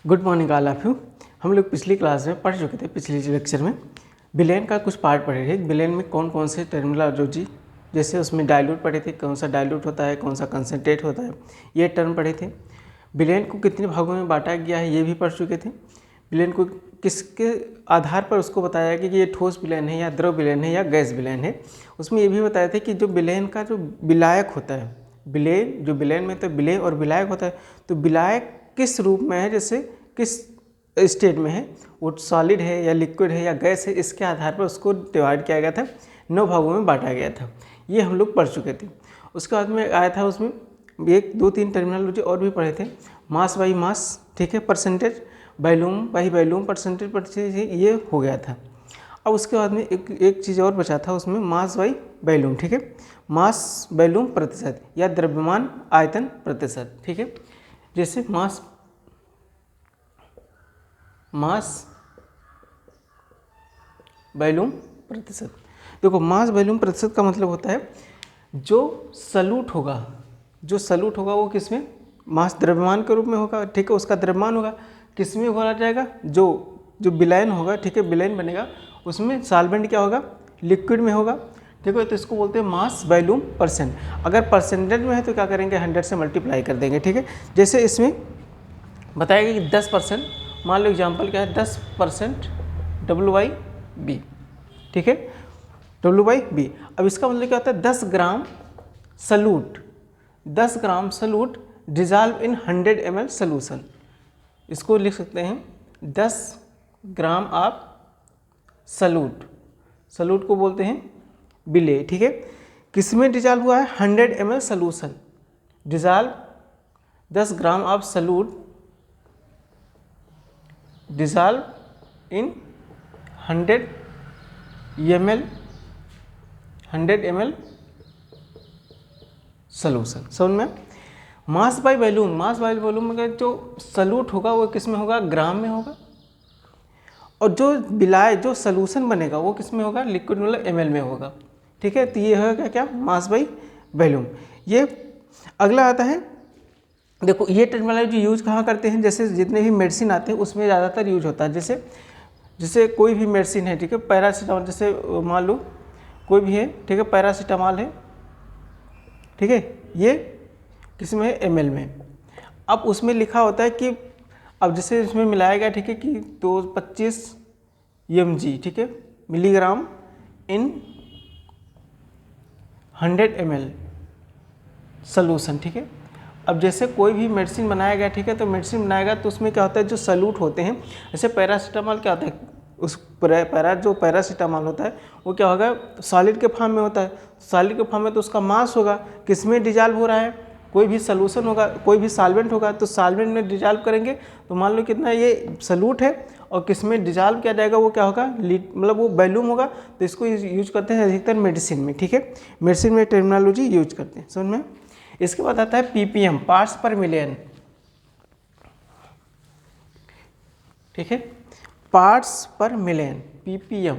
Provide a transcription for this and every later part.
Good morning all of you. हम लोग पिछली क्लास में पढ़ चुके थे, पिछले लेक्चर में विलेन का कुछ पार्ट पढ़े थे। विलेन में कौन कौन से टर्मिनोलॉजी, जैसे उसमें डाइल्यूट पढ़े थे, कौन सा डाइल्यूट होता है, कौन सा कंसनट्रेट होता है, ये टर्म पढ़े थे। विलेन को कितने भागों में बांटा गया है ये भी पढ़ चुके थे। विलेन को किसके आधार पर उसको बताया कि ये ठोस विलेन है या द्रव विलेन है या गैस विलेन है। उसमें ये भी बताया था कि जो विलेन का जो विलायक होता है, विलेन जो विलेन में तो विलेय और विलायक होता है, तो विलायक किस रूप में है, जैसे किस स्टेट में है, वो सॉलिड है या लिक्विड है या गैस है, इसके आधार पर उसको डिवाइड किया गया था, 9 भागों में बांटा गया था। ये हम लोग पढ़ चुके थे। उसके बाद में आया था, उसमें 1, 2, 3 टर्मिनोलॉजी और भी पढ़े थे। मास बाई मास, ठीक है, percentage, volume by volume, percentage, ये हो गया था। अब उसके बाद में एक चीज़ और बचा था उसमें, मास बाई वॉल्यूम, ठीक है, मास वॉल्यूम प्रतिशत या द्रव्यमान आयतन प्रतिशत, ठीक है। जैसे मास वॉल्यूम प्रतिशत, देखो मास वॉल्यूम प्रतिशत का मतलब होता है जो सल्यूट होगा वो किसमें, मास द्रव्यमान के रूप में होगा, ठीक है, उसका द्रव्यमान होगा किसमें होना जाएगा, जो विलयन होगा, ठीक है, विलयन बनेगा, उसमें सॉल्वेंट क्या होगा, लिक्विड में होगा, ठीक है। तो इसको बोलते हैं मास वॉल्यूम परसेंट। अगर परसेंटेज में है तो क्या करेंगे, 100 से मल्टीप्लाई कर देंगे, ठीक है। जैसे इसमें बताएगा कि 10%, मान लो एग्जाम्पल क्या है, 10% W/B, ठीक है, W/B। अब इसका मतलब क्या होता है, 10 gram solute dissolve in 100 ml solution. इसको लिख सकते हैं 10 ग्राम ऑफ सलूट को बोलते हैं विलेय, ठीक है। किसमें डिजॉल्व हुआ है, 100 ml solution, dissolve 10 gram of salute dissolve in 100 ml solution. समझ में। मास बाई वॉल्यूम में जो सल्यूट होगा वो किस में होगा, ग्राम में होगा, और जो सोल्यूशन बनेगा वो किस में होगा, लिक्विड मतलब ml में होगा, ठीक है। तो ये होगा क्या, मास बाई वॉल्यूम। ये अगला आता है, देखो ये टर्मिनोलॉजी यूज कहाँ करते हैं, जैसे जितने भी मेडिसिन आते हैं उसमें ज़्यादातर यूज होता है। जैसे कोई भी मेडिसिन है, ठीक है, पैरासीटामोल, जैसे मान लो कोई भी है, ठीक है, पैरासीटामोल है, ठीक है, ये किस में है, ml में। अब उसमें लिखा होता है कि अब जैसे इसमें मिलाया गया, ठीक है, कि 25 mg, ठीक है, मिलीग्राम इन 100 ml सोल्यूशन, ठीक है। अब जैसे कोई भी मेडिसिन बनाया गया, ठीक है, तो मेडिसिन बनाएगा तो उसमें क्या होता है, जो सल्यूट होते हैं, जैसे पैरासीटामोल क्या होता है, उस जो पैरासीटामोल होता है वो क्या होगा, सॉलिड के फॉर्म में होता है। सॉलिड के फॉर्म में तो उसका मास होगा, किसमें डिजॉल्व हो रहा है, कोई भी सॉल्यूशन होगा, कोई भी सॉल्वेंट होगा, तो सॉल्वेंट में डिजॉल्व करेंगे, तो मान लो कितना ये सल्यूट है और किसमें डिजॉल्व किया जाएगा, वो क्या होगा, मतलब वो वॉल्यूम होगा। तो इसको यूज करते हैं अधिकतर मेडिसिन में, ठीक है, मेडिसिन में टर्मिनोलॉजी यूज करते हैं, समझ में। इसके बाद आता है ppm, पार्ट्स पर मिलियन, ठीक है, पार्ट्स पर मिलियन, ppm।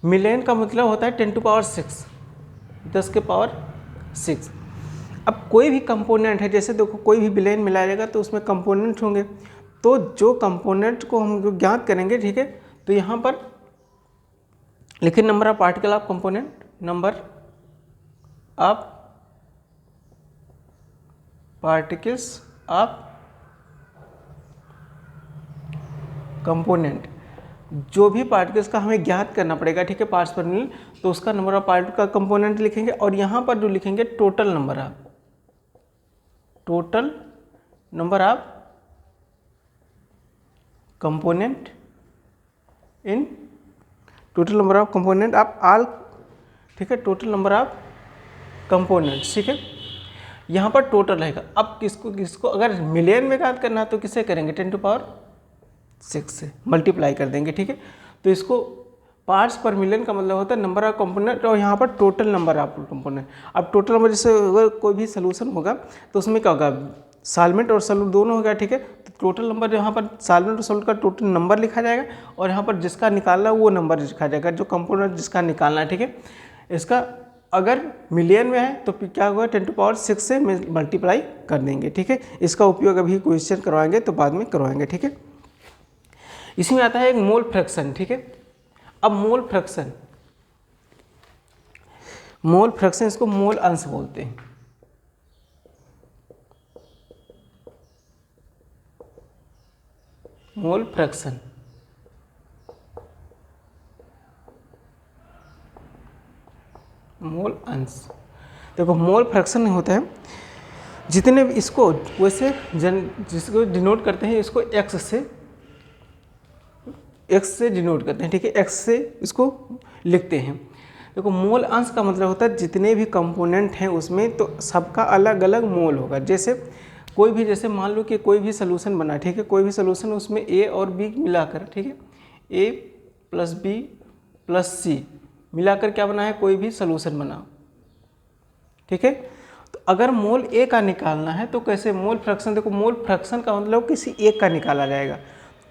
मिलियन का मतलब होता है 10⁶, 10 के पावर 6। अब कोई भी कंपोनेंट है, जैसे देखो कोई भी विलेन मिलाया जाएगा तो उसमें कंपोनेंट होंगे, तो जो कंपोनेंट को हम ज्ञात करेंगे, ठीक है, तो यहाँ पर लिखिए number of particle of component, number of particles of component, जो भी पार्टिकल्स का हमें ज्ञात करना पड़ेगा, ठीक है, पार्ट्स पर मिलियन, तो उसका नंबर ऑफ पार्टिकल का कंपोनेंट लिखेंगे, और यहाँ पर जो लिखेंगे total number of component in total number of component of all, ठीक है, टोटल नंबर ऑफ कंपोनेंट्स, ठीक है, यहाँ पर टोटल रहेगा। अब किसको अगर मिलियन में ज्ञात करना है तो किससे करेंगे, 10⁶ से मल्टीप्लाई कर देंगे, ठीक है। तो इसको पार्ट्स पर मिलियन का मतलब होता है नंबर ऑफ कंपोनेंट, और यहाँ पर टोटल नंबर ऑफ कंपोनेंट। अब टोटल नंबर, जैसे अगर कोई भी सोल्यूशन होगा तो उसमें क्या होगा, सॉल्वेंट और सॉल्यूट दोनों हो गया, ठीक है। तो टोटल नंबर यहाँ पर सॉल्वेंट और सॉल्यूट का टोटल नंबर लिखा जाएगा, और यहाँ पर जिसका निकालना है वो नंबर लिखा जाएगा, जो कंपोनेंट जिसका निकालना है, ठीक है। इसका अगर मिलियन में है तो क्या होगा 10⁶ से मल्टीप्लाई कर देंगे, ठीक है। इसका उपयोग अभी क्वेश्चन करवाएंगे तो बाद में करवाएंगे, ठीक है। इसमें आता है एक मोल फ्रैक्शन, ठीक है। अब मोल फ्रैक्शन इसको मोल अंश बोलते हैं। मोल फ्रैक्शन, मोल अंश। देखो मोल फ्रैक्शन होता है जितने भी इसको वैसे जिसको डिनोट करते हैं इसको एक्स से डिनोट करते हैं, ठीक है। एक्स से इसको लिखते हैं। देखो मोल अंश का मतलब होता है जितने भी कंपोनेंट हैं उसमें तो सबका अलग अलग मोल होगा। जैसे कोई भी, जैसे मान लो कि कोई भी सोल्यूशन बना, ठीक है। कोई भी सोल्यूशन उसमें ए और बी मिलाकर, ठीक है, ए प्लस बी प्लस सी मिलाकर क्या बना है, कोई भी सोल्यूशन बना, ठीक है। तो अगर मोल ए का निकालना है तो कैसे मोल फ्रैक्शन, देखो मोल फ्रैक्शन का मतलब किसी एक का निकाला जाएगा।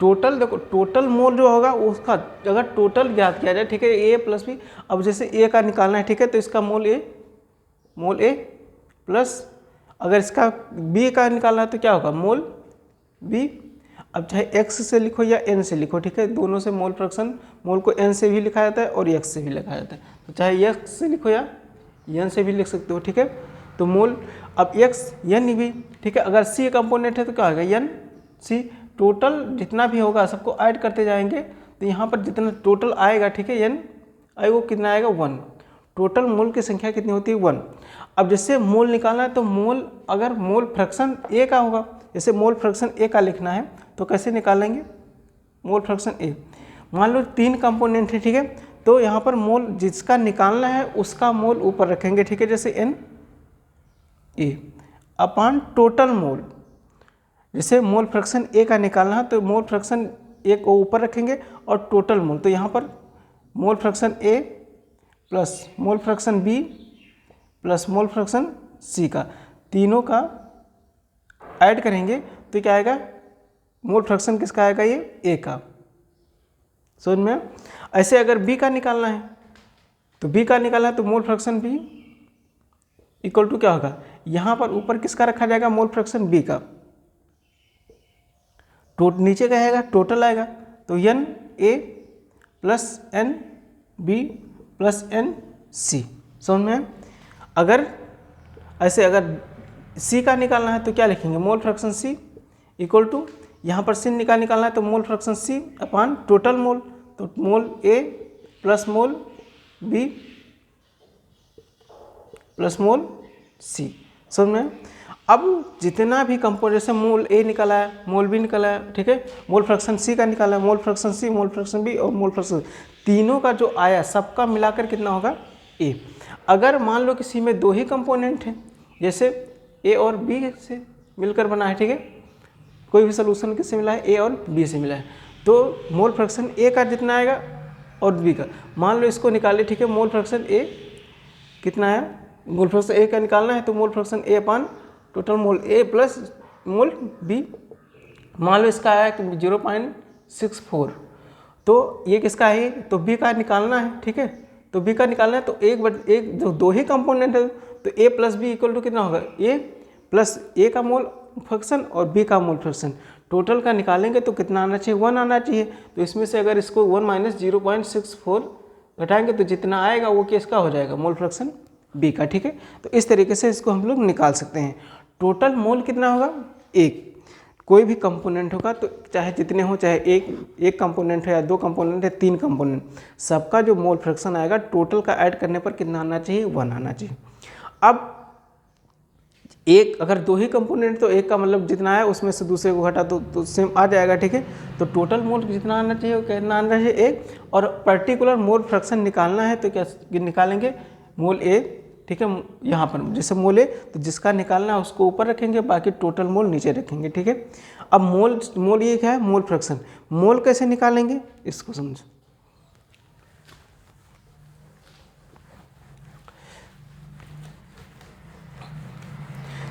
टोटल, देखो टोटल मोल जो होगा उसका अगर टोटल ज्ञात किया जाए, ठीक है, ए प्लस बी। अब जैसे ए का निकालना है, ठीक है, तो इसका मोल ए प्लस, अगर इसका बी का निकालना है तो क्या होगा, मोल बी। अब चाहे एक्स से लिखो या एन से लिखो, ठीक है, दोनों से मोल फ्रैक्शन, मोल को एन से भी लिखा जाता है और एक्स से भी लिखा जाता है। तो चाहे एक्स से लिखो या एन से भी लिख सकते हो, ठीक है। तो मोल, अब एक्स एन भी, ठीक है। अगर सी कंपोनेंट है तो क्या होगा, एन सी। टोटल जितना भी होगा सबको ऐड करते जाएंगे तो यहाँ पर जितना टोटल आएगा, ठीक है, एन आई वो कितना आएगा 1। टोटल मोल की संख्या कितनी होती है 1। अब जैसे मोल निकालना है तो मोल, अगर मोल फ्रैक्शन ए का होगा, जैसे मोल फ्रैक्शन ए का लिखना है तो कैसे निकालेंगे, मोल फ्रैक्शन ए। मान लो 3 कंपोनेंट है, ठीक है, तो यहाँ पर मोल जिसका निकालना है उसका मोल ऊपर रखेंगे, ठीक है, जैसे n a upon total mole. जैसे मोल फ्रैक्शन ए का निकालना है तो मोल फ्रैक्शन ए को ऊपर रखेंगे और टोटल मोल, तो यहाँ पर mole fraction A plus mole fraction B plus mole fraction C का, तीनों का ऐड करेंगे तो क्या आएगा, मोल फ्रैक्शन किसका आएगा, ये ए का। समझ में। ऐसे अगर बी का निकालना है तो बी का निकालना है तो mole fraction b equal to क्या होगा, यहाँ पर ऊपर किसका रखा जाएगा, मोल फ्रैक्शन बी का। नीचे क्या आएगा, टोटल आएगा, तो n a plus n b plus n c. समझ में। अगर ऐसे अगर सी का निकालना है तो क्या लिखेंगे, mole fraction C equal to, यहाँ पर सी निकालना है तो mole fraction C upon total mole, तो mole A plus mole B plus mole C. समझ में। अब जितना भी कंपोनेंट, जैसे मोल ए निकाला है, मोल बी निकाला है, ठीक है, मोल फ्रैक्शन सी का निकाला है, मोल फ्रैक्शन सी, मोल फ्रैक्शन बी और मोल फ्रैक्शन, तीनों का जो आया सबका मिलाकर कितना होगा, ए। अगर मान लो किसी में 2 ही कंपोनेंट हैं, जैसे ए और बी से मिलकर बना है, ठीक है, कोई भी सोल्यूशन किससे मिला है, ए और बी से मिला है, तो मोल फ्रैक्शन ए का जितना आएगा और बी का, मान लो इसको निकाले, ठीक है, मोल फ्रैक्शन ए कितना है, मोल फ्रैक्शन ए का निकालना है तो mole fraction A upon total mole A plus mole B. मान लो इसका आया कि 0.64, तो ये किसका है, तो बी का निकालना है, ठीक है, तो बी का निकालना है तो एक जो 2 ही कंपोनेंट है तो ए प्लस बी इक्वल टू कितना होगा, ए प्लस ए का मोल फ्रैक्शन और बी का मोल फ्रैक्शन, टोटल का निकालेंगे तो कितना आना चाहिए, 1 आना चाहिए। तो इसमें से अगर इसको 1 माइनस 0.64 घटाएंगे तो जितना आएगा वो किसका हो जाएगा, मोल फ्रैक्शन बी का, ठीक है। तो इस तरीके से इसको हम लोग निकाल सकते हैं। टोटल मोल कितना होगा, 1। कोई भी कंपोनेंट होगा तो चाहे जितने हो, चाहे एक कंपोनेंट है या 2 कंपोनेंट है, 3 कंपोनेंट, सबका जो मोल फ्रैक्शन आएगा टोटल का ऐड करने पर कितना आना चाहिए, 1 आना चाहिए। अब एक अगर 2 ही कंपोनेंट तो एक का मतलब जितना है उसमें से दूसरे को घटा तो सेम आ जाएगा, ठीक है। तो टोटल मोल जितना आना चाहिए वो कितना आना चाहिए, 1। और पर्टिकुलर मोल फ्रैक्शन निकालना है तो क्या निकालेंगे, मोल ए, ठीक है, यहाँ पर जैसे मोल ए तो जिसका निकालना है उसको ऊपर रखेंगे, बाकी टोटल मोल नीचे रखेंगे, ठीक है। अब मोल ये क्या है, मोल फ्रैक्शन। मोल कैसे निकालेंगे इसको समझो।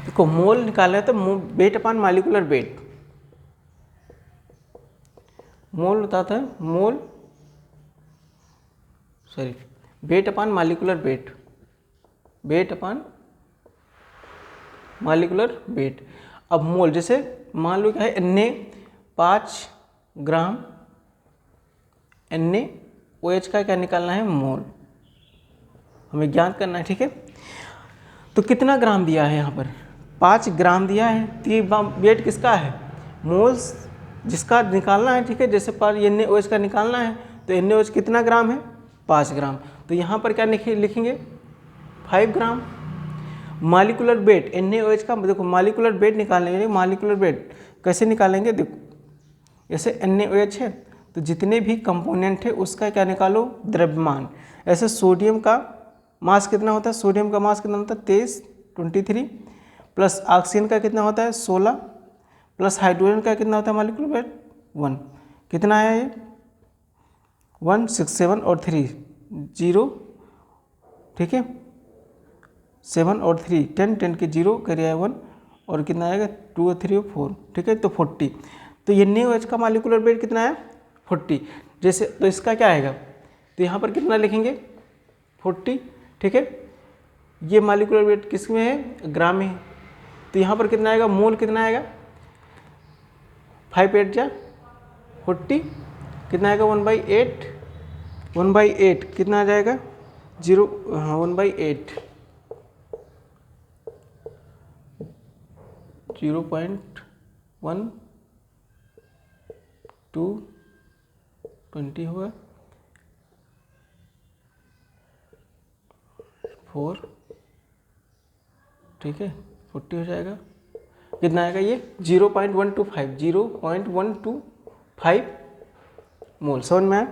देखो मोल निकालना है तो weight upon molecular weight, mole बताता है weight upon molecular weight. Weight upon molecular weight. अब मोल, जैसे मान लो क्या है, Na 5 ग्राम NaOH का क्या निकालना है, मोल हमें ज्ञात करना है, ठीक है। तो कितना ग्राम दिया है यहाँ पर, 5 ग्राम दिया है, तो ये वेट किसका है, मोल्स जिसका निकालना है, ठीक है। जैसे पर NaOH का निकालना है तो NaOH कितना ग्राम है, 5 ग्राम। तो यहाँ पर क्या लिखेंगे 5 ग्राम। मॉलिक्यूलर वेट NaOH का, देखो मॉलिक्यूलर वेट निकालेंगे, मॉलिक्यूलर वेट कैसे निकालेंगे, देखो जैसे NaOH है तो जितने भी कंपोनेंट है उसका क्या निकालो, द्रव्यमान। ऐसे सोडियम का मास कितना होता है, सोडियम का मास कितना होता है 23 प्लस ऑक्सीजन का कितना होता है 16 प्लस हाइड्रोजन का कितना होता है मॉलिक्यूलर वेट 1, कितना है ये 1 6 7 और 3 0, ठीक है 7 और 3 10 10 के 0 करिए 1 और कितना आएगा 2 और 3 और 4, ठीक है। तो 40। तो ये NaOH का मॉलिक्यूलर वेट कितना है 40। जैसे तो इसका क्या आएगा, तो यहाँ पर कितना लिखेंगे 40, ठीक है। ये मॉलिक्यूलर वेट किस में है, ग्राम में है। तो यहाँ पर कितना आएगा, मोल कितना आएगा 5 8 जा 40, कितना आएगा 1/8, 1/8 कितना आ जाएगा 0, हाँ 1/8 0.1220 होगा 4, ठीक है 40 हो जाएगा, कितना आएगा ये 0.125 मोल। समझ में आया।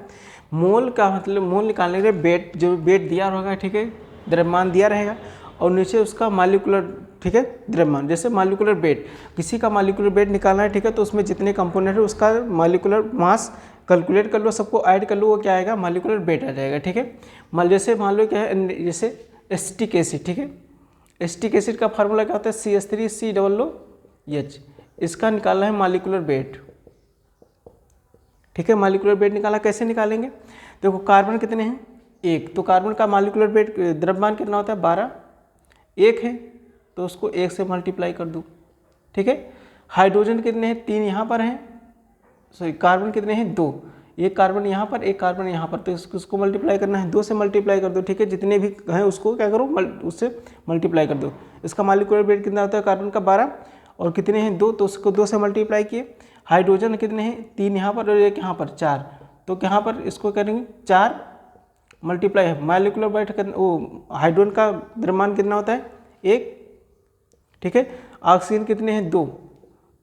मोल का मतलब मोल निकालने के लिए वेट, जो वेट दिया होगा, ठीक है, द्रव्यमान दिया रहेगा और नीचे उसका मॉलिक्यूलर, ठीक है, द्रव्यमान। जैसे मॉलिक्यूलर वेट, किसी का मॉलिक्यूलर वेट निकालना है, ठीक है, तो उसमें जितने कंपोनेंट है उसका मॉलिक्यूलर मास कैलकुलेट कर लो, सबको ऐड कर लो, वो क्या आएगा मॉलिक्यूलर वेट आ जाएगा, ठीक है। जैसे मान लो क्या है, जैसे एसिटिक एसिड, ठीक है, एसिटिक एसिड का फार्मूला क्या होता है CH3COOH, इसका निकालना है मॉलिक्यूलर वेट, ठीक है। मॉलिक्यूलर वेट निकाला, कैसे निकालेंगे, देखो कार्बन कितने हैं 1, तो कार्बन का मॉलिक्यूलर वेट द्रव्यमान कितना होता है 12, 1 है तो उसको 1 से मल्टीप्लाई कर दूँ, ठीक है। हाइड्रोजन कितने हैं 3 यहाँ पर हैं, सॉरी कार्बन कितने हैं 2, एक कार्बन यहाँ पर एक कार्बन यहाँ पर, तो उसको मल्टीप्लाई करना है 2 से मल्टीप्लाई कर दो, ठीक है। जितने भी हैं उसको क्या करो उससे मल्टीप्लाई कर दो। इसका मॉलिक्यूलर वेट कितना होता है कार्बन का 12 और कितने हैं 2, तो उसको 2 से मल्टीप्लाई किए। हाइड्रोजन कितने हैं 3 यहाँ पर और एक यहाँ पर 4, तो यहाँ पर इसको करेंगे 4 मल्टीप्लाई है मॉलिक्यूलर वेट करना, वो हाइड्रोजन का द्रव्यमान कितना होता है 1, ठीक है। ऑक्सीजन कितने हैं 2,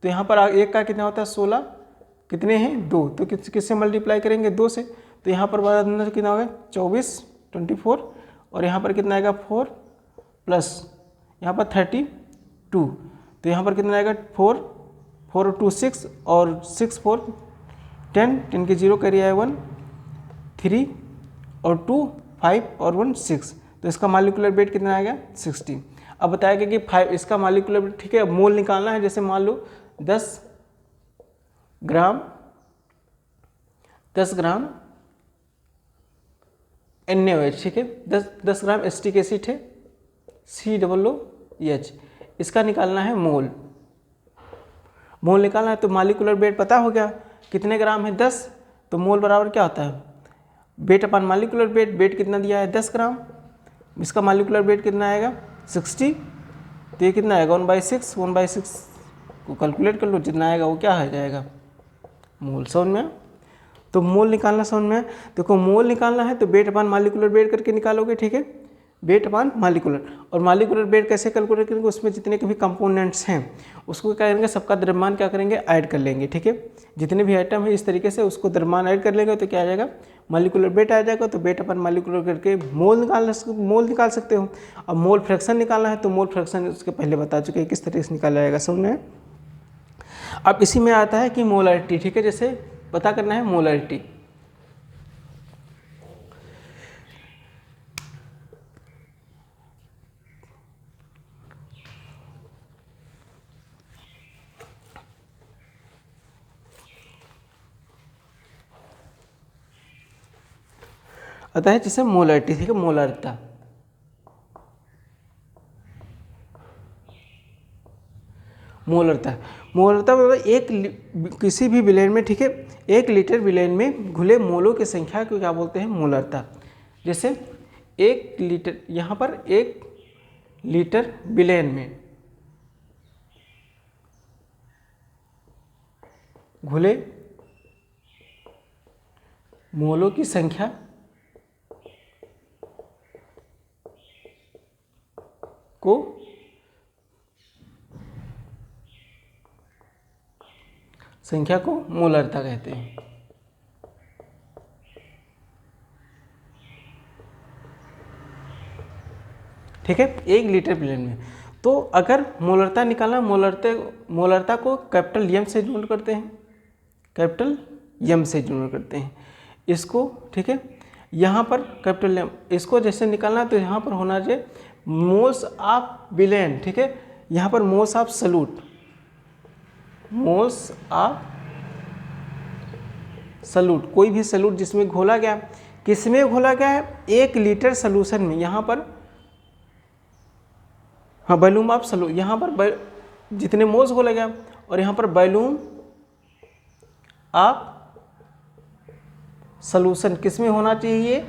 तो यहाँ पर एक का कितना होता है 16, कितने हैं 2, तो किससे मल्टीप्लाई करेंगे 2 से, तो यहाँ पर अंदर कितना होगा 24 24 और यहाँ पर कितना आएगा 4 प्लस यहाँ पर 32, तो यहाँ पर कितना आएगा 4 4 और 2 6 और 6 4 10 10 के 0 करिए आए 1 3 और 2 5 और 1 6, तो इसका मॉलिक्यूलर वेट कितना आएगा 16। अब बताएगा कि 5 इसका मॉलिक्यूलर वेट, ठीक है। मोल निकालना है, जैसे मान लो 10 ग्राम NaOH, ठीक है, 10 ग्राम एसिटिक एसिड है COOH, इसका निकालना है मोल। मोल निकालना है तो मॉलिक्यूलर वेट पता हो गया कितने ग्राम है 10, तो मोल बराबर क्या होता है वेट अपन मॉलिक्यूलर वेट, वेट कितना दिया है 10 ग्राम, इसका मॉलिक्यूलर वेट कितना आएगा 60, तो ये कितना आएगा 1/6 को कैलकुलेट कर लो, जितना आएगा वो क्या आ जाएगा मोल। समझ में, तो मोल निकालना समझ में। देखो मोल निकालना है तो वेट अपॉन मॉलिक्यूलर वेट करके निकालोगे, ठीक है, वेट अपॉन मॉलिक्यूलर। और मॉलिक्यूलर वेट कैसे कैलकुलेट करेंगे, उसमें जितने के भी कंपोनेंट्स हैं उसको क्या करेंगे, सबका द्रव्यमान क्या करेंगे ऐड कर लेंगे, ठीक है। जितने भी आइटम है इस तरीके से उसको द्रव्यमान ऐड कर लेंगे तो क्या आ जाएगा मॉलिक्यूलर वेट आ जाएगा। तो वेट अपन मॉलिक्यूलर करके मोल निकाल सकते हो। अब मोल फ्रैक्शन निकालना है तो मोल फ्रैक्शन उसके पहले बता चुके हैं किस तरीके से निकाला जाएगा, समझ। अब इसी में आता है कि मोलरिटी, ठीक है, जैसे पता करना है मोलरिटी। अतः है जैसे मोलरिटी, ठीक है, मोलरता। मोलरता। मोलरता मतलब किसी भी विलेन में, ठीक है, 1 लीटर विलेन में घुले मोलों की संख्या को क्या बोलते हैं? मोलरता। जैसे 1 लीटर, यहाँ पर 1 लीटर विलेन में घुले मोलों की संख्या को मोलरता कहते हैं। ठीक है, 1 लीटर विलेन में। तो अगर मोलरता निकालना, मोलरता को कैपिटल एम से डिनोट करते हैं, कैपिटल एम से डिनोट करते हैं इसको। ठीक है, यहाँ पर कैपिटल एम, इसको जैसे निकालना है तो यहाँ पर होना चाहिए मोल्स ऑफ विलेन। ठीक है, यहाँ पर moles of solute, moles of solute, कोई भी सॉल्यूट जिसमें घोला गया, किसमें घोला गया है? 1 लीटर सॉल्यूशन में। यहाँ पर हाँ, वॉल्यूम ऑफ सॉल्यूट, यहाँ पर जितने मोल्स घोला गया, और यहाँ पर वॉल्यूम ऑफ सॉल्यूशन किसमें होना चाहिए?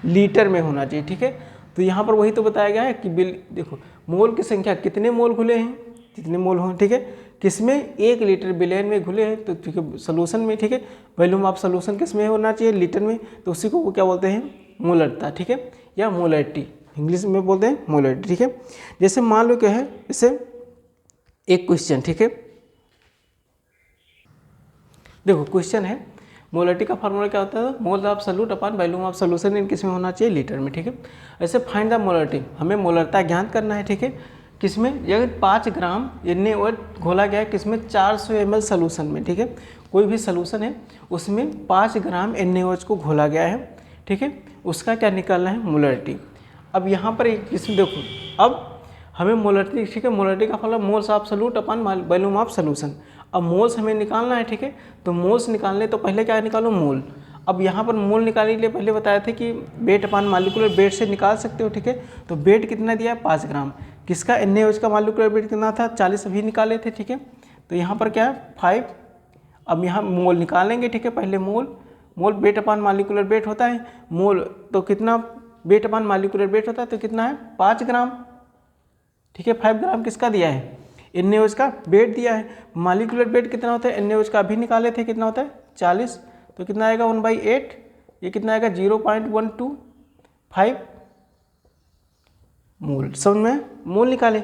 लीटर में होना चाहिए। ठीक है, तो यहाँ पर वही तो बताया गया है कि देखो मोल की संख्या, कितने मोल घुले हैं, जितने मोल हों। ठीक है, किसमें? 1 लीटर विलेन में घुले हैं, तो ठीक है सॉल्यूशन में। ठीक है, वॉल्यूम ऑफ सॉल्यूशन किसमें होना चाहिए? लीटर में। तो उसी को वो क्या बोलते हैं? मोलरता। ठीक है, या मोलरिटी, इंग्लिश में बोलते हैं मोलरिटी। ठीक है, जैसे मान लो क्या है, जैसे एक क्वेश्चन, ठीक है, देखो क्वेश्चन है मोलरिटी का फार्मूला क्या होता है? Mole of solute upon volume of solution in किसमें होना चाहिए? लीटर में। ठीक है, ऐसे फाइंड द मोलरिटी, हमें मोलरता ज्ञात करना है। ठीक है, किसमें? अगर 5 ग्राम NaOH घोला गया है, किसमें? 400 ml सोल्यूशन में। ठीक है, कोई भी सोल्यूशन है उसमें 5 ग्राम NaOH को घोला गया है। ठीक है, उसका क्या निकालना है? मोलरिटी। अब यहाँ पर एक किस्म देखो, अब हमें मोलरिटी, ठीक है, मोलरिटी का formula moles of solute upon volume of solution. अब मोल्स हमें निकालना है। ठीक है, तो मोल्स निकालने तो पहले क्या निकालो? मोल। अब यहाँ पर मोल निकालने के लिए पहले बताए थे कि वेट अपॉन मॉलिक्यूलर वेट से निकाल सकते हो। ठीक है, तो वेट कितना दिया है? 5 ग्राम। किसका? NaOH का मॉलिक्यूलर वेट कितना था? 40 अभी निकाले थे। ठीक है, तो यहाँ पर क्या है? 5। अब यहाँ मोल निकालेंगे। ठीक है, पहले मोल वेट अपॉन मॉलिक्यूलर वेट होता है, मोल तो कितना वेट अपॉन मॉलिक्यूलर वेट होता है, तो कितना है? 5 ग्राम। ठीक है, 5 ग्राम किसका दिया है? NaOH का वेट दिया है। मॉलिक्यूलर वेट कितना होता है? NaOH का अभी निकाले थे, कितना होता है? 40। तो कितना आएगा? 1/8। ये कितना आएगा? 0.125 मोल। समझ में? मोल निकाले।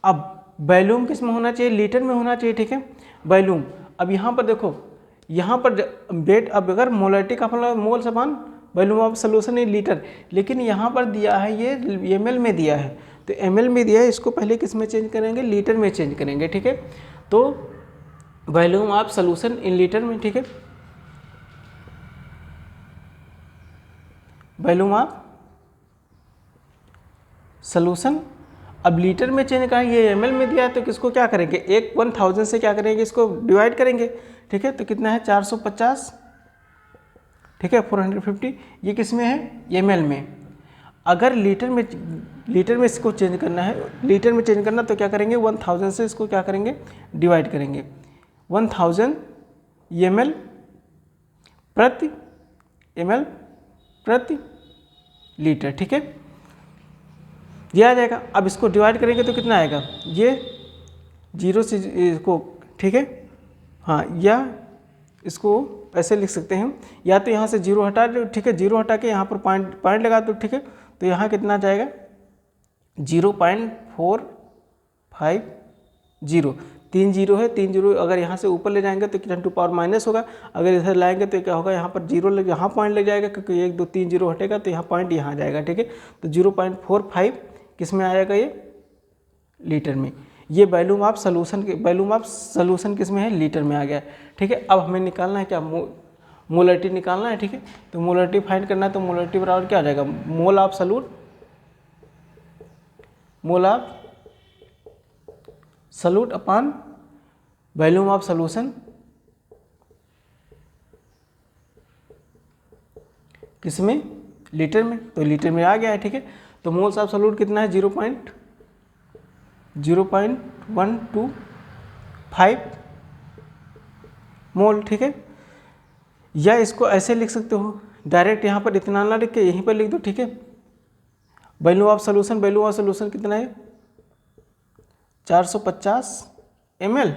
अब वॉल्यूम किस में होना चाहिए? लीटर में होना चाहिए। ठीक है, वॉल्यूम। अब यहाँ पर देखो, यहाँ पर वेट, अब अगर मोलरिटी का फॉर्मूला मोल समान volume of solution in litre, लेकिन यहाँ पर दिया है ये ml में दिया है, तो ml में दिया है, इसको पहले किस में चेंज करेंगे? लीटर में चेंज करेंगे। ठीक है, तो volume of solution in litre में। ठीक है, वॉल्यूम ऑफ सॉल्यूशन, अब लीटर में चेंज करेंगे, ये ml में दिया है, तो किसको क्या करेंगे? 1000 से क्या करेंगे? इसको डिवाइड करेंगे। ठीक है, तो कितना है? 450। ठीक है, 450, ये किस में है? ml में। अगर लीटर में इसको चेंज करना है, लीटर में चेंज करना, तो क्या करेंगे? 1000 से इसको क्या करेंगे? डिवाइड करेंगे। 1000 ml प्रति लीटर। ठीक है, ये आ जाएगा। अब इसको डिवाइड करेंगे तो कितना आएगा? ये 0 से इसको, ठीक है, हाँ, या इसको ऐसे लिख सकते हैं, या तो यहाँ से 0 हटा दो। ठीक है, 0 हटा के यहाँ पर पॉइंट लगा दो। ठीक है, तो यहाँ कितना जाएगा? 0.450। 3 0 है, 3 0 अगर यहाँ से ऊपर ले जाएंगे तो 10 टू पावर माइनस होगा, अगर इधर लाएंगे तो क्या होगा? यहाँ पर 0 लग, यहाँ पॉइंट लग जाएगा, क्योंकि 1 2 3 0 हटेगा तो यहाँ पॉइंट यहाँ जाएगा। ठीक है, तो 0.45 किस में आएगा? ये लीटर में। ये वॉल्यूम ऑफ सॉल्यूशन किस में है? लीटर में आ गया। ठीक है, अब हमें निकालना है क्या? मोलरिटी निकालना है। ठीक है, तो मोलरिटी फाइंड करना है, तो मोलरिटी बराबर क्या आ जाएगा? Mole of solute upon volume of solution किस में? लीटर में। तो लीटर में आ गया है। ठीक है, तो मोल्स ऑफ सॉल्यूट कितना है? 0.12 5 मोल, ठीक है। या इसको ऐसे लिख सकते हो डायरेक्ट, यहाँ पर इतना ना लिख के यहीं पर लिख दो, ठीक है। वैल्यू ऑफ सोल्यूशन कितना है 450 ml,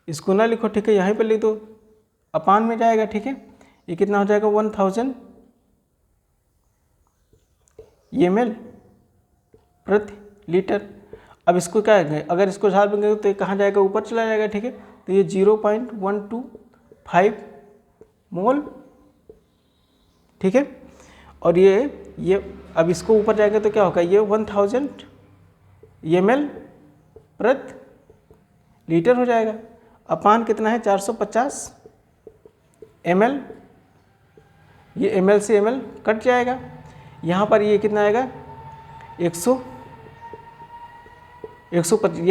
इसको ना लिखो, ठीक है, यहीं पर लिख दो, अपान में जाएगा, ठीक है। ये कितना हो जाएगा 1000 ml प्रति लीटर। अब इसको क्या है, अगर इसको झाड़ देंगे तो ये कहाँ जाएगा, ऊपर चला जाएगा, ठीक है। तो ये 0.125 मोल, ठीक है। और ये अब इसको ऊपर जाएगा तो क्या होगा, ये 1000 ml प्रति लीटर हो जाएगा। अपान कितना है 450 ml, ये ml से ml कट जाएगा। यहाँ पर ये कितना आएगा 125, ये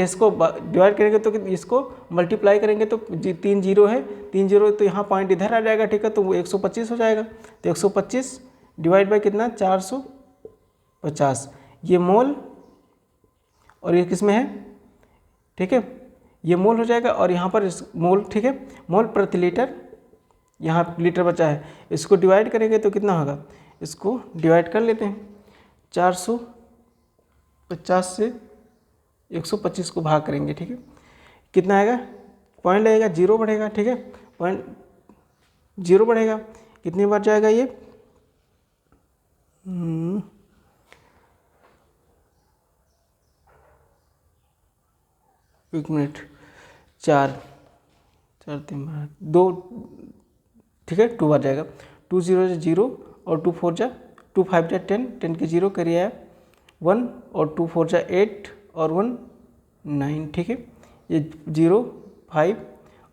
इसको डिवाइड करेंगे तो इसको मल्टीप्लाई करेंगे तो 3 जीरो है, 3 जीरो तो यहाँ पॉइंट इधर आ जाएगा, ठीक है। तो वो 125 हो जाएगा। तो 125 डिवाइड बाई कितना 450, ये मोल, और ये किस में है, ठीक है, ये मोल हो जाएगा। और यहाँ पर मोल, ठीक है, मोल प्रति लीटर, यहाँ लीटर बचा है, इसको डिवाइड करेंगे तो कितना होगा, इसको डिवाइड कर लेते हैं, 450 से 125 को भाग करेंगे, ठीक है, कितना आएगा, पॉइंट लगेगा, जीरो बढ़ेगा, ठीक है, पॉइंट जीरो बढ़ेगा, कितनी बार जाएगा ये, एक मिनट, 4 3 2, ठीक है, 2 बार जाएगा, 2 0 0 और 2 4 जा 2 5 जा 10, 10 के जीरो करिए आया 1 और 2 4 जा 8 और 1 9, ठीक है। ये 0 5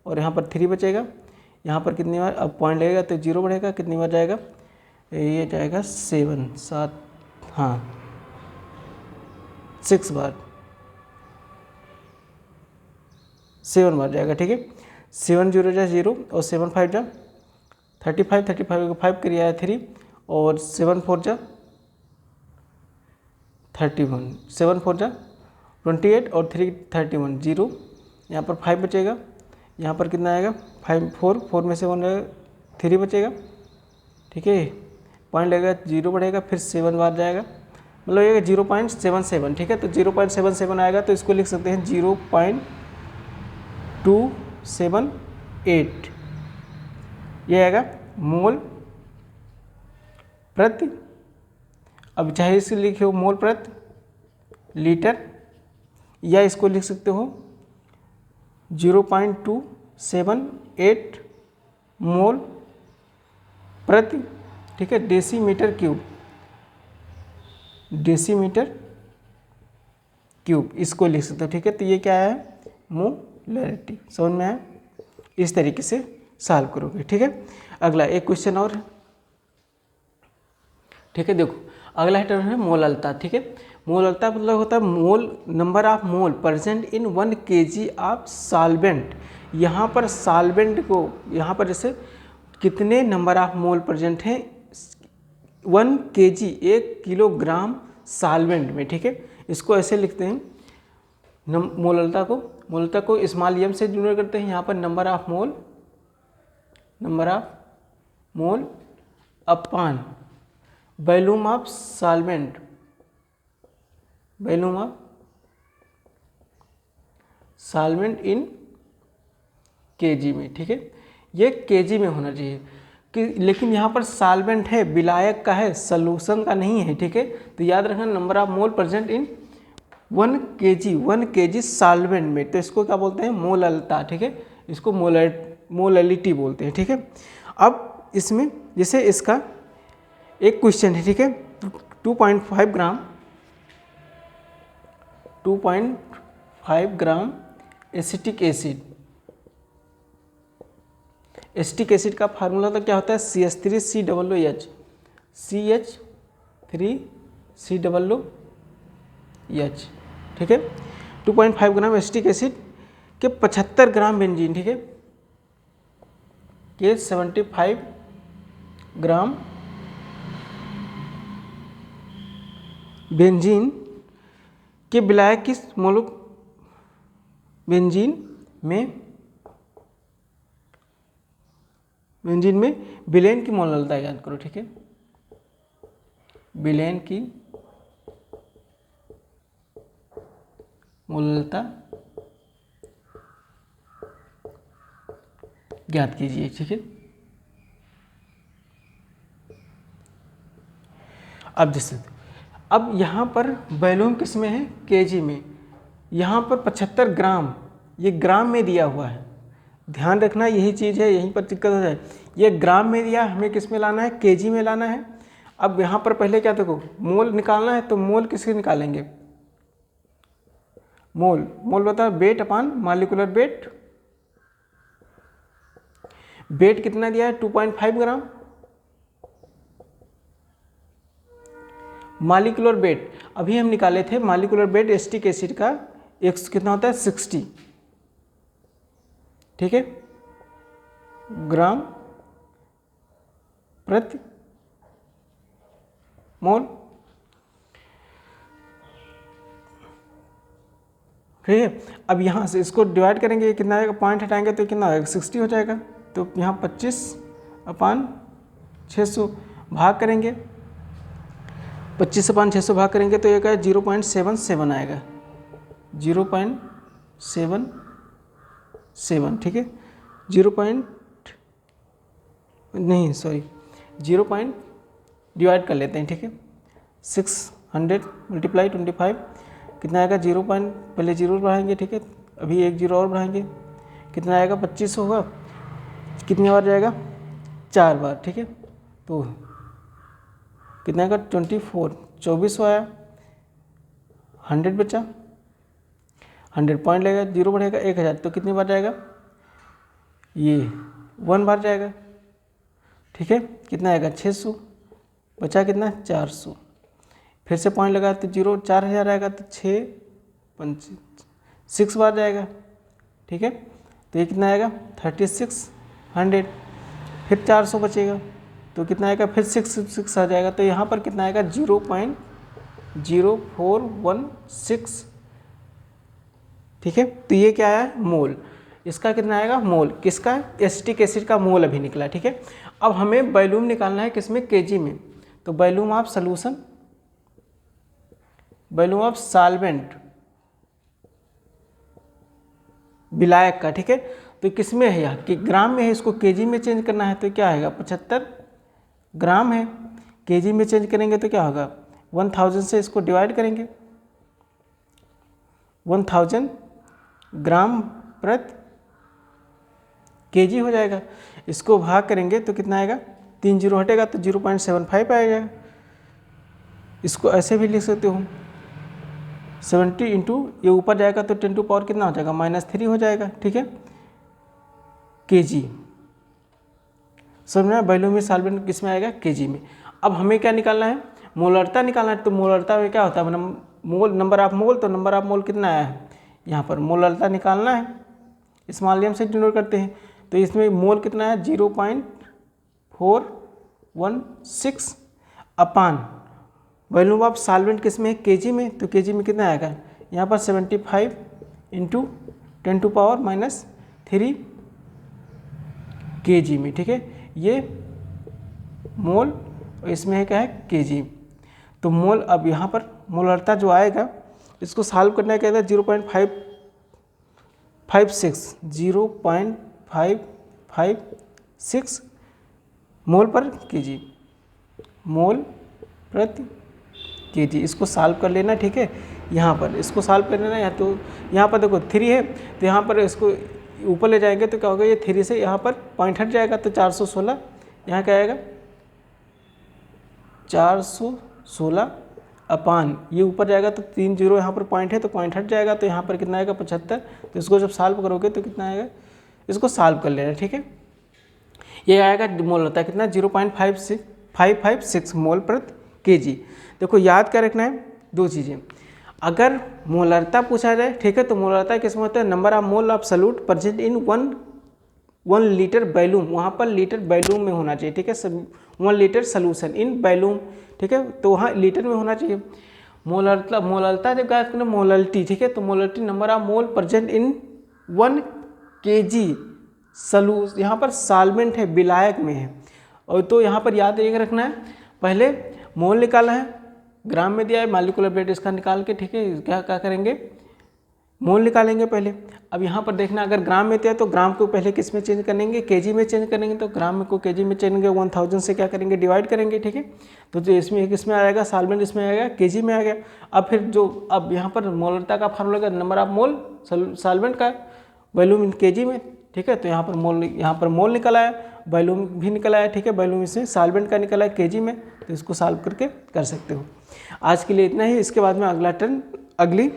और यहाँ पर 3 बचेगा, यहाँ पर कितनी बार, अब पॉइंट लगेगा तो जीरो बढ़ेगा, कितनी बार जाएगा, ये जाएगा 7, हाँ 6 बार, 7 बार जाएगा, ठीक है। 7 0 जा 0 और 7 5 जा 35, 35 को 5 करिए आया 3 और 7 4 जा 31, 7 4 जा 28 और 3 31, 0, यहाँ पर 5 बचेगा, यहाँ पर कितना आएगा 5 4 में से 1 3 बचेगा, ठीक है। पॉइंट लगेगा, जीरो बढ़ेगा, फिर 7 बार जाएगा, मतलब ये 0.77, ठीक है। तो 0.77 आएगा तो इसको लिख सकते हैं 0.278, ये आएगा मोल प्रति, अब चाहे इसे लिखे हो मोल प्रति लीटर, या इसको लिख सकते हो 0.278 मोल प्रति, ठीक है, डेसीमीटर क्यूब, इसको लिख सकते हो, ठीक है। तो ये क्या है, मोलैरिटी, समझ में आया, इस तरीके से सॉल्व करोगे, ठीक है। अगला एक क्वेश्चन और, ठीक है, देखो अगला टर्म है मोललता, ठीक है। मोललता मतलब होता है mole, number of mole present in 1 kg of solvent. यहाँ पर सॉल्वेंट को, यहाँ पर जैसे कितने नंबर ऑफ मोल प्रेजेंट हैं 1 kg, 1 किलोग्राम सॉल्वेंट में, ठीक है। इसको ऐसे लिखते हैं मोललता को स्मॉल m से डिनोट करते हैं। यहाँ पर number of mole upon volume of solvent, in kg में, ठीक है। ये kg में होना चाहिए कि, लेकिन यहाँ पर सॉल्वेंट है, विलायक का है, सॉल्यूशन का नहीं है, ठीक है। तो याद रखना number of mole present in 1 kg solvent में, तो इसको क्या बोलते हैं, मोललता, ठीक है। इसको मोलैलिटी बोलते हैं, ठीक है। अब इसमें जैसे इसका एक क्वेश्चन है, ठीक है, 2.5 ग्राम एसिटिक एसिड का फार्मूला तो क्या होता है, CH3COOH, CH3COOH, ठीक है। 2.5 ग्राम एसिटिक एसिड के 75 ग्राम बेंजीन, ठीक है, के 75 ग्राम बेंजीन के विलायक किस बेंजीन बेंजीन में विलेन की मोलरता ज्ञात करो। ठीक है, विलेन की मोलरता ज्ञात कीजिए। ठीक है, अब यहाँ पर वॉल्यूम किस में है, केजी में। यहाँ पर 75 ग्राम, ये ग्राम में दिया हुआ है, ध्यान रखना यही चीज़ है, यहीं पर दिक्कत हो जाए। ये ग्राम में दिया, हमें किस में लाना है, केजी में लाना है। अब यहाँ पर पहले क्या देखो, मोल निकालना है, तो मोल किसके निकालेंगे, मोल बताओ wait upon molecular weight. Wait कितना दिया है, 2.5 ग्राम। मॉलिक्यूलर वेट अभी हम निकाले थे, मॉलिक्यूलर वेट एसिटिक एसिड का कितना होता है, 60। ठीक है, ग्राम प्रति मोल। ठीक है, अब यहाँ से इसको डिवाइड करेंगे, कितना आएगा, पॉइंट हटाएंगे तो कितना आएगा, 60 हो जाएगा। तो यहाँ 25/600 भाग करेंगे, 25/600 भाग करेंगे तो एक 0.77 आएगा, 0.77। ठीक है, 0 डिवाइड कर लेते हैं। ठीक है, 600 × 25 कितना आएगा, पहले 0 बढ़ाएंगे। ठीक है, अभी एक 0 और बढ़ाएंगे, कितना आएगा, 25 होगा। कितनी बार जाएगा, 4 बार। ठीक है, तो कितना आएगा, 24 आया, 100 बचा, 100 पॉइंट लगेगा, 0 बढ़ेगा, 1000, तो कितनी बार जाएगा, ये 1 बार जाएगा। ठीक है, कितना आएगा, 600 बचा, कितना 400, फिर से पॉइंट लगा तो 0, 4000 आएगा, तो 6 बार जाएगा। ठीक है, तो ये कितना आएगा, 3600, फिर 400 बचेगा, तो कितना आएगा, फिर 6 आ जाएगा, तो यहाँ पर कितना आएगा, 0.0416। ठीक है, तो ये क्या है, मोल। इसका कितना आएगा, मोल किसका, एसिटिक एसिड का मोल अभी निकला। ठीक है, अब हमें वॉल्यूम निकालना है किसमें, केजी में। तो volume of solution, volume of solvent, विलायक का। ठीक है, तो किस में है, यह कि ग्राम में है, इसको केजी में चेंज करना है, तो क्या आएगा, 75 ग्राम है, केजी में चेंज करेंगे तो क्या होगा, 1000 से इसको डिवाइड करेंगे, 1000 ग्राम प्रति केजी हो जाएगा। इसको भाग करेंगे तो कितना आएगा, 3 0 हटेगा तो 0.75 आएगा। इसको ऐसे भी लिख सकते हो, 70 इंटू ये ऊपर जाएगा तो 10 टू पावर कितना हो जाएगा, -3 हो जाएगा। ठीक है, केजी समझना, वॉल्यूम में सॉल्वेंट किस में आएगा, केजी में। अब हमें क्या निकालना है, मोलरता निकालना है। तो मोलरता में क्या होता है, मोल, नंबर ऑफ मोल, तो नंबर ऑफ मोल कितना आया है, यहाँ पर मोलरता निकालना है, इस माध्यम से डिनोट करते हैं। तो इसमें मोल कितना है, 0.416 अपान वॉल्यूम ऑफ सॉल्वेंट किस में है, केजी में। तो केजी में कितना आएगा, यहाँ पर 75 इंटू 10 टू पावर -3 केजी में। ठीक है, ये मोल, और इसमें है क्या है, केजी। तो मोल, अब यहाँ पर मोलरता जो आएगा, इसको सॉल्व करने का कहता है 0.556 मोल पर केजी, मोल प्रति केजी। इसको सॉल्व कर लेना। ठीक है, यहाँ पर इसको सॉल्व कर लेना। तो यहाँ पर देखो 3 है, तो यहाँ पर इसको ऊपर ले जाएंगे तो क्या होगा, ये 3 से यहाँ पर पॉइंट हट जाएगा, तो 416 यहाँ क्या आएगा, 416 अपान ये ऊपर जाएगा तो 3 0 यहाँ पर पॉइंट है, तो पॉइंट हट जाएगा, तो यहाँ पर कितना आएगा, 75। तो इसको जब सॉल्व करोगे तो कितना आएगा, इसको सॉल्व कर लेना। ठीक है, ये आएगा मोलरता कितना, 0.556 मोल प्रति केजी। देखो याद क्या रखना है, 2 चीज़ें। अगर मोलरता पूछा जाए, ठीक है, तो मोलरता किस में होता है, number of mole of solute present in 1 litre volume, वहाँ पर लीटर वॉल्यूम में होना चाहिए। ठीक है, 1 लीटर सोल्यूशन इन वॉल्यूम। ठीक है, तो वहाँ लीटर में होना चाहिए। मोलरता जब बात करें मोलरिटी, ठीक है, तो molarity number of mole present in 1 kg solution, यहाँ पर सॉल्वेंट है, विलायक में है। और तो यहाँ पर याद एक रखना है, पहले मोल निकाला है, ग्राम में दिया है, मॉलिक्यूलर वेट इसका निकाल के, ठीक है, क्या क्या करेंगे, मोल निकालेंगे पहले। अब यहाँ पर देखना, अगर ग्राम में दिया तो ग्राम को पहले किस में चेंज करेंगे, केजी में चेंज करेंगे, तो ग्राम को केजी में चेंज करेंगे, 1000 से क्या करेंगे, डिवाइड करेंगे, ठीक है। तो जो इसमें किसमें आएगा, सॉल्वेंट इसमें आएगा, केजी में आ गया। अब फिर जो अब यहाँ पर मोलरता का फार्मूला का नंबर ऑफ मोल सॉल्वेंट का वॉल्यूम इन केजी में, ठीक है। तो यहाँ पर मोल निकल आया, वॉल्यूम भी निकल आया, ठीक है, वॉल्यूम इसमें सॉल्वेंट का निकला है केजी में, तो इसको सॉल्व करके कर सकते हो। आज के लिए इतना ही। इसके बाद में अगली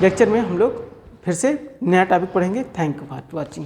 लेक्चर में हम लोग फिर से नया टॉपिक पढ़ेंगे। Thank you for watching.